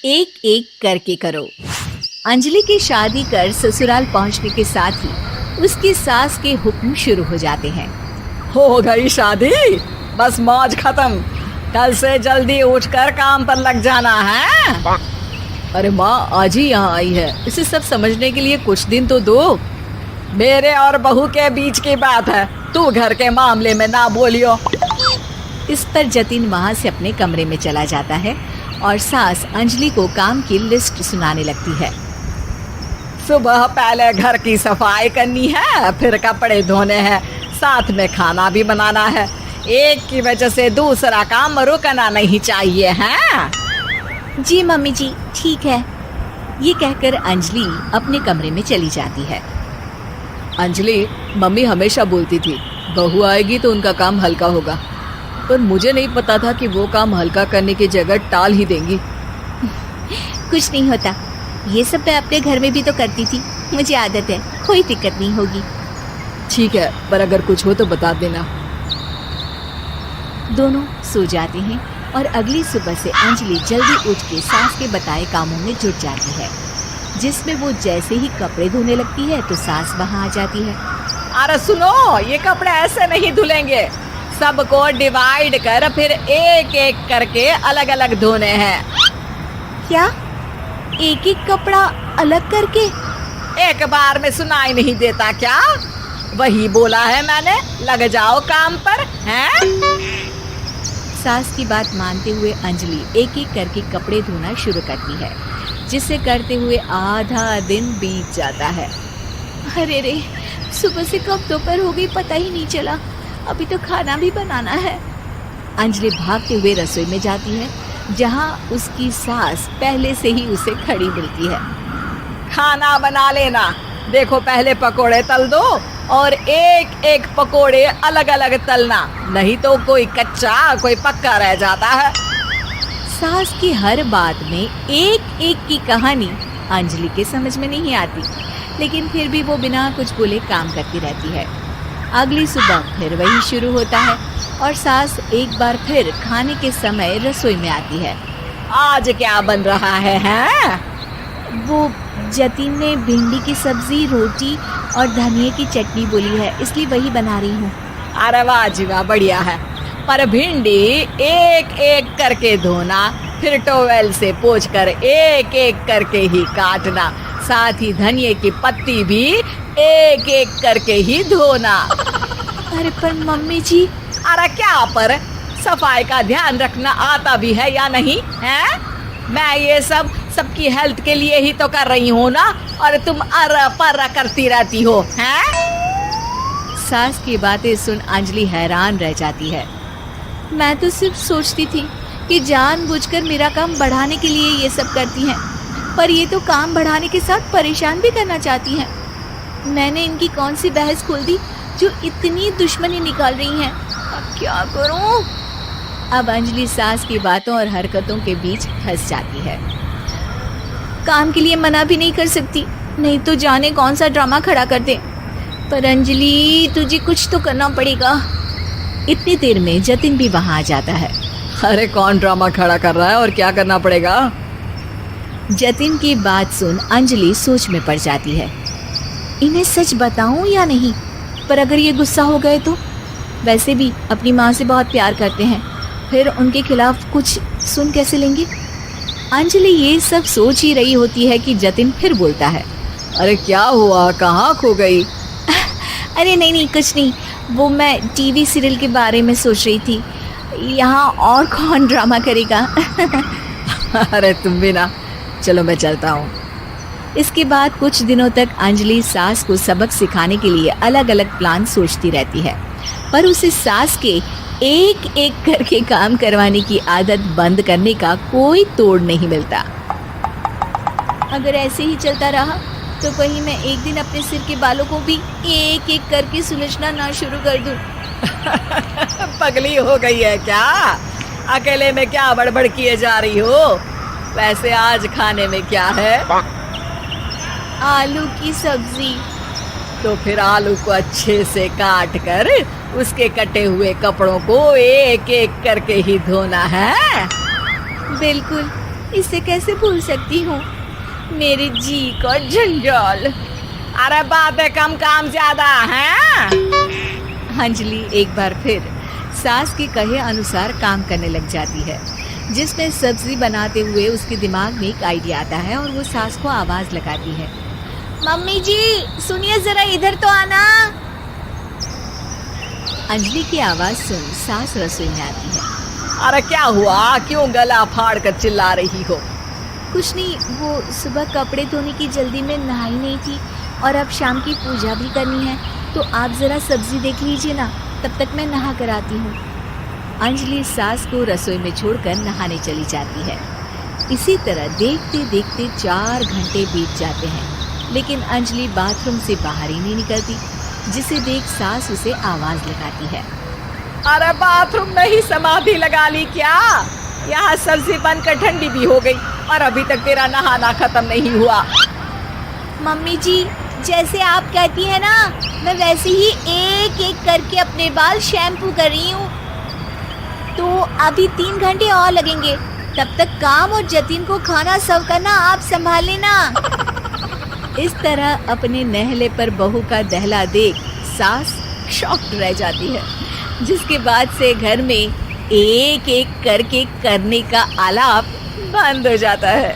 एक एक करके करो। अंजलि की शादी कर ससुराल पहुंचने के साथ ही उसकी सास के हुक्म शुरू हो जाते हैं। हो गई शादी, बस मौज खत्म। कल से जल्दी उठकर काम पर लग जाना है। अरे माँ आज ही यहाँ आई है, इसे सब समझने के लिए कुछ दिन तो दो। मेरे और बहू के बीच की बात है, तू घर के मामले में ना बोलियो। इस पर जतिन वहां से अपने कमरे में चला जाता है और सास अंजलि को काम की लिस्ट सुनाने लगती है। सुबह पहले घर की सफाई करनी है, फिर कपड़े धोने हैं, साथ में खाना भी बनाना है। एक की वजह से दूसरा काम रुकना नहीं चाहिए है। जी मम्मी जी, ठीक है। ये कहकर अंजलि अपने कमरे में चली जाती है। अंजलि, मम्मी हमेशा बोलती थी बहू आएगी तो उनका काम हल्का होगा, पर मुझे नहीं पता था कि वो काम हल्का करने की जगह टाल ही देंगी। कुछ नहीं होता, ये सब मैं अपने घर में भी तो करती थी, मुझे आदत है, कोई दिक्कत नहीं होगी। ठीक है, पर अगर कुछ हो तो बता देना। दोनों सो जाते हैं और अगली सुबह से अंजलि जल्दी उठ के सास के बताए कामों में जुट जाती है, जिसमें वो जैसे ही कपड़े धोने लगती है तो सास वहाँ आ जाती है। अरे सुनो, ये कपड़े ऐसे नहीं धुलेंगे, सबको डिवाइड कर फिर एक एक करके अलग अलग धोने हैं। क्या? एक एक कपड़ा अलग करके? एक बार में सुनाई नहीं देता क्या? वही बोला है मैंने, लग जाओ काम पर हैं? सास की बात मानते हुए अंजलि एक एक करके कपड़े धोना शुरू करती है, जिसे करते हुए आधा दिन बीत जाता है। अरे रे, सुबह से कब दोपहर हो गई पता ही नहीं चला, अभी तो खाना भी बनाना है। अंजलि भागते हुए रसोई में जाती है, जहाँ उसकी सास पहले से ही उसे खड़ी मिलती है। खाना बना लेना, देखो पहले पकोड़े तल दो और एक एक पकोड़े अलग अलग तलना, नहीं तो कोई कच्चा कोई पक्का रह जाता है। सास की हर बात में एक एक की कहानी अंजलि के समझ में नहीं आती, लेकिन फिर भी वो बिना कुछ बोले काम करती रहती है। अगली सुबह फिर वही शुरू होता है और सास एक बार फिर खाने के समय रसोई में आती है। आज क्या बन रहा है हैं? वो जतिन ने भिंडी की सब्जी, रोटी और धनिया की चटनी बोली है, इसलिए वही बना रही हूँ। अरे वाह जी वाह, बढ़िया है। पर भिंडी एक एक करके धोना, फिर टोवेल से पोंछकर एक एक करके ही काटना, साथ ही धनिया की पत्ती भी एक एक करके ही धोना। अरे पर मम्मी जी। अरे क्या पर, सफाई का ध्यान रखना आता भी है या नहीं है? मैं ये सब सबकी हेल्थ के लिए ही तो कर रही हूँ ना, और तुम अर पर करती रहती हो हैं? सास की बातें सुन अंजलि हैरान रह जाती है। मैं तो सिर्फ सोचती थी कि जानबूझकर मेरा काम बढ़ाने के लिए ये सब करती हैं, पर ये तो काम बढ़ाने के साथ परेशान भी करना चाहती हैं। मैंने इनकी कौन सी बहस खोल दी जो इतनी दुश्मनी निकाल रही हैं? अब क्या करूं? अब अंजलि सास की बातों और हरकतों के बीच फंस जाती है। काम के लिए मना भी नहीं कर सकती, नहीं तो जाने कौन सा ड्रामा खड़ा कर दे। पर अंजलि, तुझे कुछ तो करना पड़ेगा। इतनी देर में जतिन भी वहां आ जाता है। अरे कौन ड्रामा खड़ा कर रहा है और क्या करना पड़ेगा? जतिन की बात सुन अंजलि सोच में पड़ जाती है। इन्हें सच बताऊं या नहीं? पर अगर ये गुस्सा हो गए तो? वैसे भी अपनी माँ से बहुत प्यार करते हैं, फिर उनके खिलाफ कुछ सुन कैसे लेंगे? अंजलि ये सब सोच ही रही होती है कि जतिन फिर बोलता है। अरे क्या हुआ, कहाँ खो गई? अरे नहीं, कुछ नहीं, वो मैं टीवी सीरियल के बारे में सोच रही थी। यहाँ और कौन ड्रामा करेगा? अरे तुम भी ना, चलो मैं चलता हूँ। इसके बाद कुछ दिनों तक अंजलि सास को सबक सिखाने के लिए अलग अलग प्लान सोचती रहती है, पर उसे सास के एक एक करके काम करवाने की आदत बंद करने का कोई तोड़ नहीं मिलता। अगर ऐसे ही चलता रहा तो कहीं मैं एक दिन अपने सिर के बालों को भी एक एक करके सुलझना ना शुरू कर दूं। पगली हो गई है क्या? अकेले में क्या बड़बड़ किए जा रही हो? वैसे आज खाने में क्या है? आलू की सब्जी। तो फिर आलू को अच्छे से काट कर उसके कटे हुए कपड़ों को एक एक करके ही धोना है। बिल्कुल, इसे कैसे भूल सकती हूँ। मेरे जी का जंजाल। अरे बातें कम काम ज्यादा है। अंजलि एक बार फिर सास के कहे अनुसार काम करने लग जाती है, जिसमें सब्जी बनाते हुए उसके दिमाग में एक आइडिया आता है और वो सास को आवाज लगाती है। मम्मी जी सुनिए, जरा इधर तो आना। अंजलि की आवाज सुन सास रसोई में आती है। अरे क्या हुआ, क्यों गला फाड़ कर चिल्ला रही हो? कुछ नहीं, वो सुबह कपड़े धोने की जल्दी में नहाई नहीं थी और अब शाम की पूजा भी करनी है, तो आप जरा सब्जी देख लीजिए ना, तब तक मैं नहा कर आती हूँ। अंजलि सास को रसोई में छोड़कर नहाने चली जाती है। इसी तरह देखते देखते 4 घंटे बीत जाते हैं, लेकिन अंजलि बाथरूम से बाहर ही नहीं निकलती, जिसे देख सास उसे आवाज लगाती है। अरे बाथरूम में ही समाधि लगा ली क्या? यहाँ सब्जी बनकर ठंडी भी हो गई और अभी तक तेरा नहाना खत्म नहीं हुआ। मम्मी जी जैसे आप कहती हैं ना, मैं वैसे ही एक एक करके अपने बाल शैम्पू कर रही हूँ। तो अभी 3 घंटे और लगेंगे, तब तक काम और जतिन को खाना सर्व करना आप संभाल लेना। इस तरह अपने नहले पर बहू का दहला देख सास शॉक्ड रह जाती है, जिसके बाद से घर में एक एक करके करने का आलाप बंद हो जाता है।